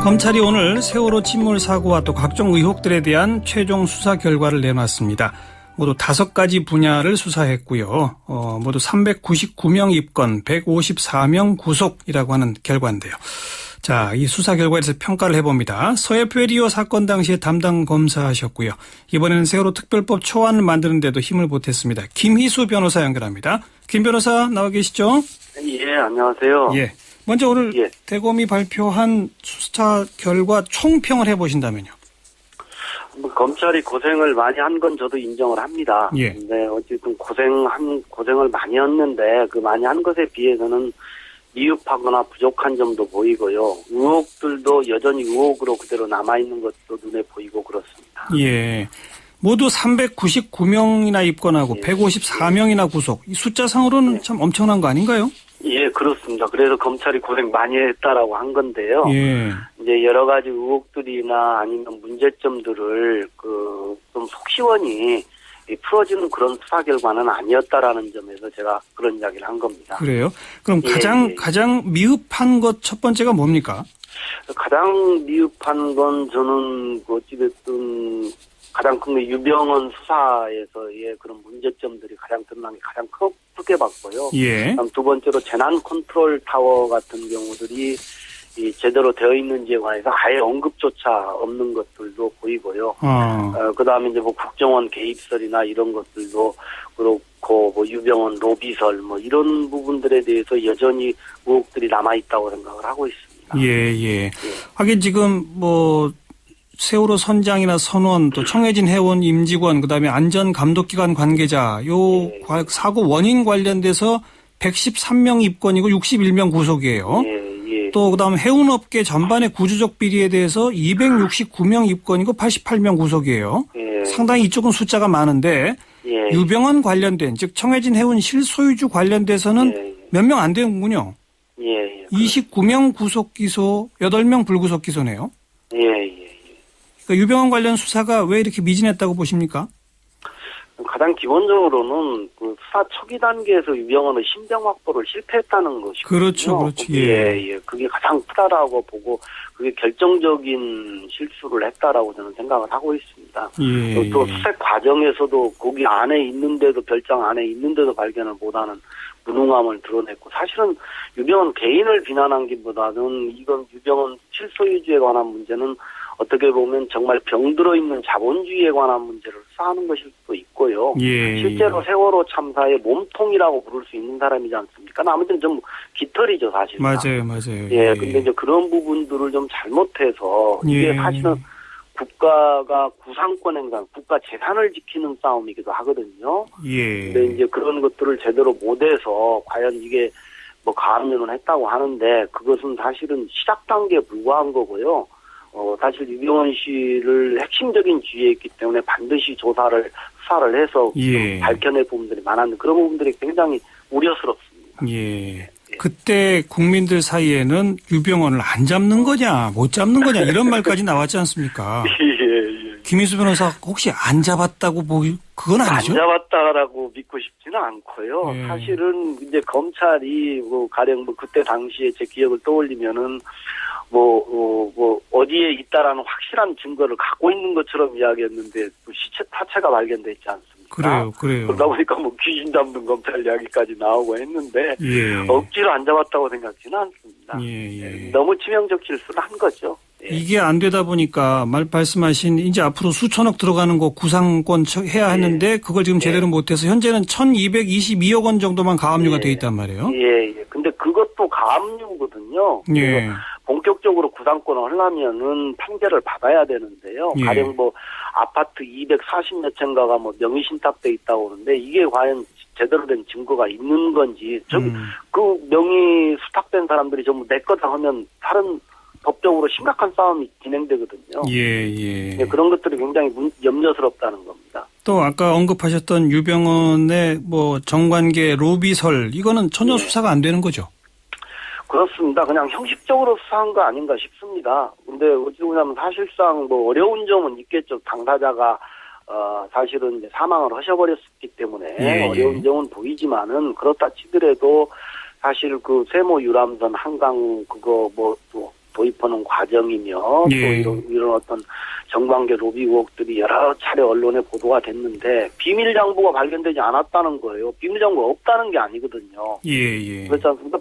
검찰이 오늘 세월호 침몰 사고와 또 각종 의혹들에 대한 최종 수사 결과를 내놨습니다. 모두 5가지 분야를 수사했고요. 모두 399명 입건, 154명 구속이라고 하는 결과인데요. 자, 이 수사 결과에 대해서 평가를 해봅니다. 서해표 리오 사건 당시에 담당 검사하셨고요. 이번에는 세월호 특별법 초안을 만드는 데도 힘을 보탰습니다. 김희수 변호사 연결합니다. 김 변호사 나와 계시죠? 예, 안녕하세요. 예. 먼저 오늘 대검이 발표한 수사 결과 총평을 해보신다면요. 검찰이 고생을 많이 한 건 저도 인정을 합니다. 예. 근데 어쨌든 고생을 많이 했는데 그 많이 한 것에 비해서는 미흡하거나 부족한 점도 보이고요. 의혹들도 여전히 의혹으로 그대로 남아있는 것도 눈에 보이고 그렇습니다. 예. 모두 399명이나 입건하고 154명이나 구속. 이 숫자상으로는 참 엄청난 거 아닌가요? 예, 그렇습니다. 그래서 검찰이 고생 많이 했다라고 한 건데요. 예. 이제 여러 가지 의혹들이나 아니면 문제점들을 좀 속 시원히 풀어지는 그런 수사 결과는 아니었다라는 점에서 제가 그런 이야기를 한 겁니다. 그래요? 그럼 가장 미흡한 것 첫 번째가 뭡니까? 가장 미흡한 건 저는 어찌됐든 가장 큰 게 유병헌 수사에서의 그런 문제점들이 가장 드러난 게 가장 크게 봤고요. 예. 그다음 두 번째로 재난 컨트롤 타워 같은 경우들이 제대로 되어 있는지에 관해서 아예 언급조차 없는 것들도 보이고요. 그다음에 이제 국정원 개입설이나 이런 것들도 그렇고 유병헌 로비설 이런 부분들에 대해서 여전히 의혹들이 남아 있다고 생각을 하고 있습니다. 예. 하긴 지금 세월호 선장이나 선원, 또 청해진 해운 임직원, 그다음에 안전감독기관 관계자, 사고 원인 관련돼서 113명 입건이고 61명 구속이에요. 또 그다음 해운업계 전반의 구조적 비리에 대해서 269명 입건이고 88명 구속이에요. 상당히 이쪽은 숫자가 많은데 유병헌 관련된, 즉 청해진 해운 실소유주 관련돼서는 몇 명 안 되는군요. 29명 구속 기소, 8명 불구속 기소네요. 그러니까 유병헌 관련 수사가 왜 이렇게 미진했다고 보십니까? 가장 기본적으로는 수사 초기 단계에서 유병헌의 신병 확보를 실패했다는 것이거든요. 그렇죠. 예. 그게 가장 크다라고 보고 그게 결정적인 실수를 했다라고 저는 생각을 하고 있습니다. 또 수색 과정에서도 거기 안에 있는데도 별장 안에 있는데도 발견을 못하는 무능함을 드러냈고 사실은 유병헌 개인을 비난한 기보다는 이건 유병헌 실소유주에 관한 문제는 어떻게 보면 정말 병들어 있는 자본주의에 관한 문제를 수사하는 것일 수도 있고요. 실제로 세월호 참사의 몸통이라고 부를 수 있는 사람이지 않습니까? 나머지는 좀 깃털이죠, 사실. 맞아요. 근데 이제 그런 부분들을 좀 잘못해서 이게 사실은 국가가 구상권 행사, 국가 재산을 지키는 싸움이기도 하거든요. 근데 이제 그런 것들을 제대로 못해서 과연 이게 가압류는 했다고 하는데 그것은 사실은 시작 단계에 불과한 거고요. 사실 유병헌 씨를 핵심적인 지위에 있기 때문에 반드시 수사를 해서 밝혀낼 부분들이 많았는데 그런 부분들이 굉장히 우려스럽습니다. 그때 국민들 사이에는 유병헌을 안 잡는 거냐, 못 잡는 거냐 이런 말까지 나왔지 않습니까? 김희수 변호사 혹시 안 잡았다고 그건 아니죠? 안 잡았다라고 믿고 싶지는 않고요. 사실은 이제 검찰이 가령 그때 당시에 제 기억을 떠올리면은 어디에 있다라는 확실한 증거를 갖고 있는 것처럼 이야기했는데 시체 타체가 발견됐지 않습니까? 그래요. 그러다 보니까 귀신 잡는 검찰 이야기까지 나오고 했는데 억지로 안 잡았다고 생각지는 않습니다. 너무 치명적 실수를 한 거죠. 이게 안 되다 보니까 말씀하신 이제 앞으로 수천억 들어가는 거 구상권 해야 하는데 그걸 지금 제대로 못해서 현재는 1,222억 원 정도만 가압류가 돼 있단 말이에요. 근데 그것도 가압류거든요. 본격적으로 구상권을 하려면은 판결을 받아야 되는데요. 가령 아파트 240몇 채인가가 명의 신탁돼 있다고 하는데 이게 과연 제대로 된 증거가 있는 건지 그 명의 수탁된 사람들이 전부 내 거다 하면 다른 법적으로 심각한 싸움이 진행되거든요. 그런 것들이 굉장히 염려스럽다는 겁니다. 또 아까 언급하셨던 유병헌의 정관계 로비설 이거는 전혀 수사가 안 되는 거죠? 그렇습니다. 그냥 형식적으로 수사한 거 아닌가 싶습니다. 근데 어찌 보자면 사실상 어려운 점은 있겠죠. 당사자가 사실은 이제 사망을 하셔버렸기 때문에 어려운 점은 보이지만은 그렇다 치더라도 사실 세모 유람선 한강 그거 도입하는 과정이며 예. 또 이런 어떤 정관계 로비 의혹들이 여러 차례 언론에 보도가 됐는데 비밀 장부가 발견되지 않았다는 거예요. 비밀 장부가 없다는 게 아니거든요. 예. 그렇지 않습니까?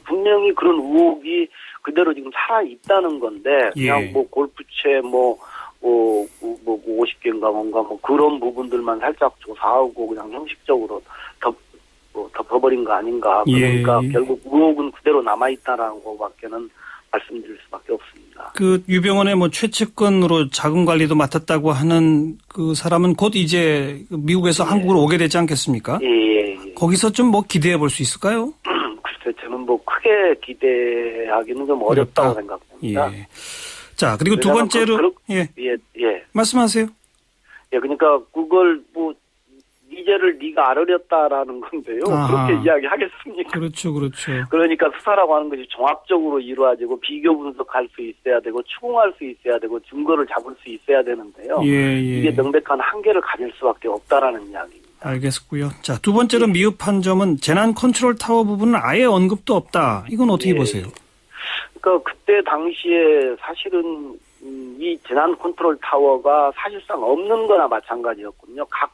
분명히 그런 의혹이 그대로 지금 살아 있다는 건데 그냥 예. 뭐 골프채 뭐 50개인가 뭔가 뭐 그런 부분들만 살짝 조사하고 그냥 형식적으로 덮어버린 거 아닌가. 그러니까 예. 결국 의혹은 그대로 남아있다라는 거밖에는 말씀드릴 수밖에 없습니다. 그 유병원의 뭐 최측근으로 자금 관리도 맡았다고 하는 그 사람은 곧 이제 미국에서 예. 한국으로 오게 되지 않겠습니까? 예. 거기서 좀 뭐 기대해 볼 수 있을까요? 글쎄 저는 뭐 크게 기대하기는 좀 어렵다고 생각합니다. 예. 자, 그리고 두 번째로 예. 말씀하세요. 예, 그러니까 그걸 뭐 미제를 네가 알으렸다라는 건데요. 아하. 그렇게 이야기하겠습니까? 그렇죠. 그러니까 수사라고 하는 것이 종합적으로 이루어지고 비교 분석할 수 있어야 되고 추궁할 수 있어야 되고 증거를 잡을 수 있어야 되는데요. 예. 이게 명백한 한계를 가질 수밖에 없다라는 이야기입니다. 알겠고요. 자, 두 번째로 미흡한 점은 재난 컨트롤 타워 부분은 아예 언급도 없다. 이건 어떻게 보세요? 그러니까 그때 당시에 사실은 이 재난 컨트롤 타워가 사실상 없는 거나 마찬가지였거든요. 각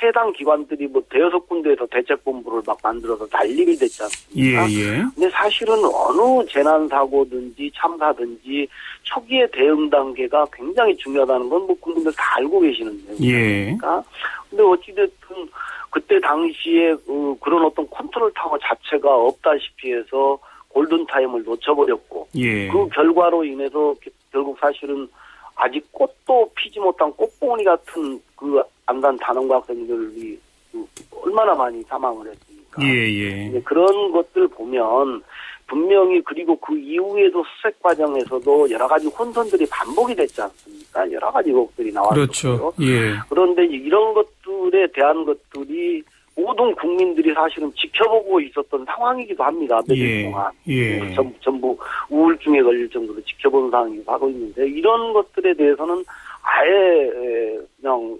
해당 기관들이 뭐 대여섯 군데에서 대책본부를 막 만들어서 난립이 됐지 않습니까? 예. 근데 사실은 어느 재난사고든지 참사든지 초기의 대응 단계가 굉장히 중요하다는 건 뭐 국민들 다 알고 계시는 내용이니까. 근데 어찌됐든 그때 당시에 그런 어떤 컨트롤 타워 자체가 없다시피 해서 골든타임을 놓쳐버렸고 예. 그 결과로 인해서 결국 사실은 아직 꽃도 피지 못한 꽃봉오리 같은 그 안간 단원고 학생들이 얼마나 많이 사망을 했습니까? 예. 그런 것들 보면 분명히 그리고 그 이후에도 수색 과정에서도 여러 가지 혼선들이 반복이 됐지 않습니까? 여러 가지 의혹들이 나왔었고요. 그렇죠. 예. 그런데 이런 것들에 대한 것들이 모든 국민들이 사실은 지켜보고 있었던 상황이기도 합니다. 며칠 동안. 전부 우울증에 걸릴 정도로 지켜보는 상황이기도 하고 있는데 이런 것들에 대해서는 아예 그냥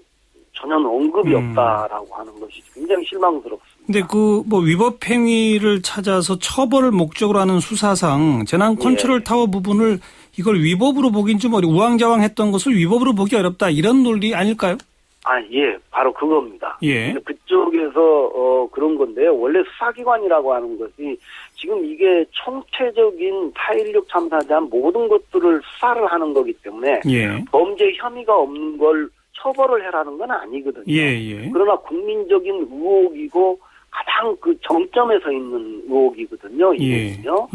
전혀 언급이 없다라고 하는 것이 굉장히 실망스럽습니다. 근데 그 뭐 위법 행위를 찾아서 처벌을 목적으로 하는 수사상 재난 컨트롤 타워 부분을 이걸 위법으로 보긴 좀 우왕좌왕했던 것을 위법으로 보기 어렵다 이런 논리 아닐까요? 바로 그겁니다. 예. 그쪽에서 그런 건데요. 원래 수사기관이라고 하는 것이 지금 이게 총체적인 4.16 참사에 대한 모든 것들을 수사를 하는 거기 때문에 범죄 혐의가 없는 걸 처벌을 해라는 건 아니거든요. 그러나 국민적인 의혹이고 가장 그 정점에 서 있는 의혹이거든요. 이거는요.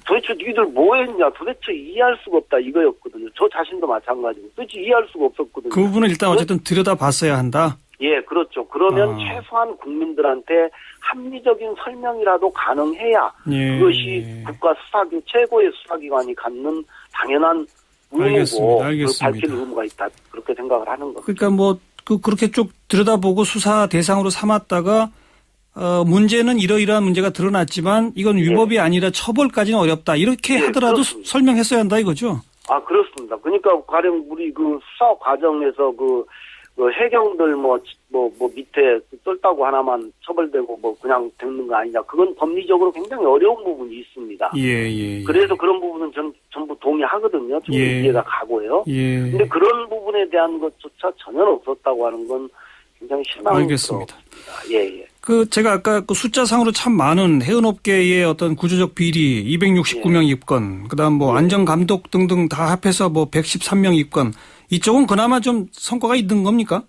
도대체 니들 뭐 했냐. 도대체 이해할 수가 없다. 이거였거든요. 저 자신도 마찬가지고. 도대체 이해할 수가 없었거든요. 그 부분은 일단 어쨌든 들여다봤어야 한다. 예, 그렇죠. 그러면 최소한 국민들한테 합리적인 설명이라도 가능해야 그것이 국가 최고의 수사기관이 갖는 당연한 의무고 밝힐 의무가 있다. 그렇게 생각을 하는 겁니다. 그러니까 뭐 그렇게 쭉 들여다보고 수사 대상으로 삼았다가 문제는 이러이러한 문제가 드러났지만 이건 위법이 아니라 처벌까지는 어렵다. 이렇게 하더라도 그렇습니다. 설명했어야 한다 이거죠? 그렇습니다. 그러니까 가령 우리 그 수사 과정에서 그 해경들 밑에 썰다고 하나만 처벌되고 그냥 되는 거 아니냐. 그건 법리적으로 굉장히 어려운 부분이 있습니다. 그래서 그런 부분은 전부 동의하거든요. 좀 이해가 가고요. 근데 그런 부분에 대한 것조차 전혀 없었다고 하는 건 굉장히 실망스럽습니다. 알겠습니다. 제가 아까 그 숫자상으로 참 많은 해운업계의 어떤 구조적 비리 269명 입건, 그다음 뭐 안전감독 등등 다 합해서 113명 입건, 이쪽은 그나마 좀 성과가 있는 겁니까?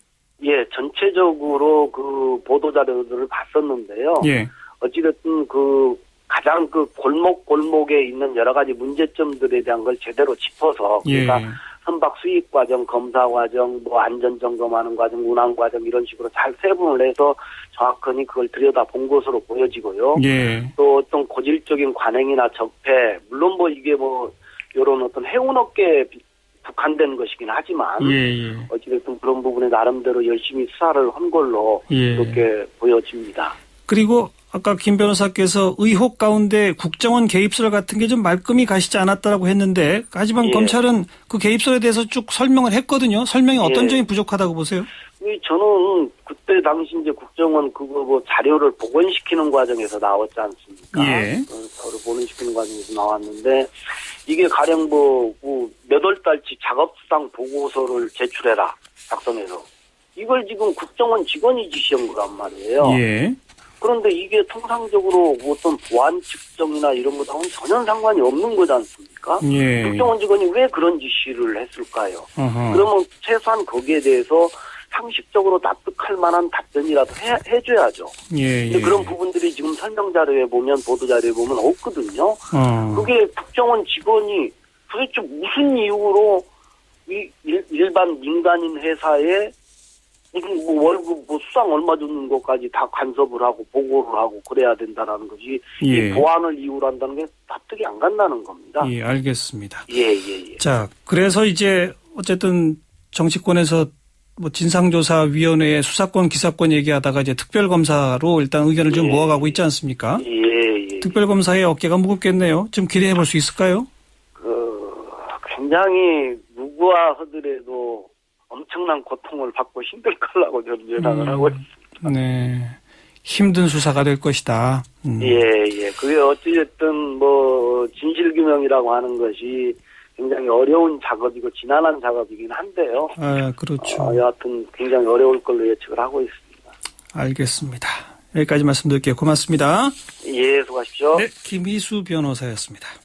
전체적으로 그 보도자료들을 봤었는데요. 어찌됐든 가장 골목에 있는 여러 가지 문제점들에 대한 걸 제대로 짚어서, 그러니까 선박 수입 과정, 검사 과정, 안전 점검하는 과정, 운항 과정 이런 식으로 잘 세분을 해서 정확하니 그걸 들여다본 것으로 보여지고요. 또 어떤 고질적인 관행이나 적폐, 물론 이게 이런 어떤 해운업계에 국한된 것이긴 하지만 어찌됐든 그런 부분에 나름대로 열심히 수사를 한 걸로 그렇게 보여집니다. 그리고 아까 김 변호사께서 의혹 가운데 국정원 개입설 같은 게 좀 말끔히 가시지 않았다라고 했는데 하지만 검찰은 그 개입설에 대해서 쭉 설명을 했거든요. 설명이 어떤 점이 부족하다고 보세요? 저는 그때 당시 이제 국정원 그거 뭐 자료를 복원시키는 과정에서 나왔지 않습니까? 예. 서로 복원시키는 과정에서 나왔는데 이게 가령 몇 월 달치 작업상 보고서를 제출해라 작성해서 이걸 지금 국정원 직원이 지시한 거란 말이에요. 예. 그런데 이게 통상적으로 어떤 보안 측정이나 이런 거하고는 전혀 상관이 없는 거지 않습니까? 예. 국정원 직원이 왜 그런 지시를 했을까요? 어허. 그러면 최소한 거기에 대해서 상식적으로 납득할 만한 답변이라도 해줘야죠. 예. 근데 그런 부분들이 지금 설명 자료에 보면 보도 자료에 보면 없거든요. 그게 국정원 직원이 도대체 무슨 이유로 이 일반 민간인 회사에 무슨 월급 수당 얼마 주는 것까지 다 간섭을 하고 보고를 하고 그래야 된다라는 것이 예. 이 보안을 이유로 한다는 게 납득이 안 간다는 겁니다. 예, 알겠습니다. 예. 자, 그래서 이제 어쨌든 정치권에서 뭐 진상조사위원회의 수사권, 기사권 얘기하다가 이제 특별검사로 일단 의견을 좀 모아가고 있지 않습니까? 예. 특별검사의 어깨가 무겁겠네요. 좀 기대해 볼 수 있을까요? 굉장히 누구와 하더라도 엄청난 고통을 받고 힘들 거라고 저는 예상을 하고 있습니다. 네. 힘든 수사가 될 것이다. 예. 그게 어찌됐든 진실규명이라고 하는 것이 굉장히 어려운 작업이고 지난한 작업이긴 한데요. 아, 그렇죠. 여하튼 굉장히 어려울 걸로 예측을 하고 있습니다. 알겠습니다. 여기까지 말씀드릴게요. 고맙습니다. 예, 수고하십시오. 네, 김희수 변호사였습니다.